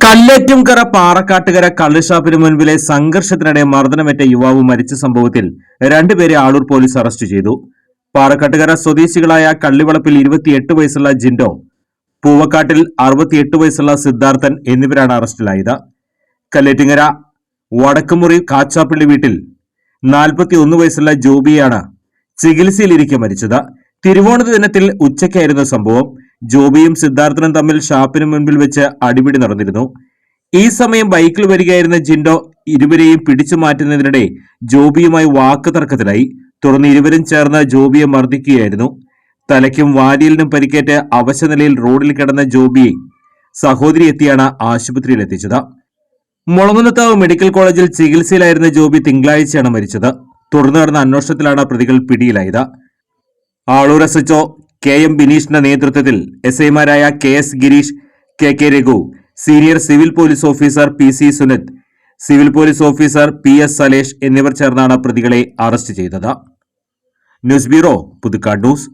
കല്ലേറ്റുംകര പാറക്കാട്ടുകര കള്ളുഷാപ്പിന് മുൻപിലെ സംഘർഷത്തിനിടെ മർദ്ദനമേറ്റ യുവാവ് മരിച്ച സംഭവത്തിൽ രണ്ടുപേരെ ആളൂർ പോലീസ് അറസ്റ്റ് ചെയ്തു. പാറക്കാട്ടുകര സ്വദേശികളായ കള്ളിവളപ്പിൽ 28 വയസ്സുള്ള ജിൻഡോ, പൂവക്കാട്ടിൽ 68 വയസ്സുള്ള സിദ്ധാർത്ഥൻ എന്നിവരാണ് അറസ്റ്റിലായത്. കല്ലേറ്റുംകര വടക്കുമുറി കാച്ചാപ്പള്ളി വീട്ടിൽ 41 വയസ്സുള്ള ജോബിയാണ് ചികിത്സയിലിരിക്കെ മരിച്ചത്. തിരുവോണ ദിനത്തിൽ ഉച്ചയ്ക്കായിരുന്നു സംഭവം. ജോബിയും സിദ്ധാർത്ഥനും തമ്മിൽ ഷാപ്പിന് മുൻപിൽ വെച്ച് അടിപിടി നടന്നിരുന്നു. ഈ സമയം ബൈക്കിൽ വരികയായിരുന്ന ജിൻഡോ ഇരുവരെയും പിടിച്ചു മാറ്റുന്നതിനിടെ ജോബിയുമായി വാക്ക് തർക്കത്തിലായി. തുടർന്ന് ഇരുവരും ചേർന്ന് ജോബിയെ മർദ്ദിക്കുകയായിരുന്നു. തലയ്ക്കും വാരിയലിനും പരിക്കേറ്റ് അവശനിലയിൽ റോഡിൽ കിടന്ന ജോബിയെ സഹോദരി എത്തിയാണ് ആശുപത്രിയിൽ എത്തിച്ചത്. മുളങ്ങുന്നത്താവ് മെഡിക്കൽ കോളേജിൽ ചികിത്സയിലായിരുന്ന ജോബി തിങ്കളാഴ്ചയാണ് മരിച്ചത്. തുടർന്ന് നടന്ന അന്വേഷണത്തിലാണ് പ്രതികൾ പിടിയിലായത്. ആളൂർ SHO KM ബിനീഷിന്റെ നേതൃത്വത്തിൽ SIമാരായ KS Girish, KK Raghu, senior civil police officer PC Sunith, civil police officer PS Salesh എന്നിവർ ചേർന്നാണ് പ്രതികളെ അറസ്റ്റ് ചെയ്തത്. News bureau, Puthukkad news.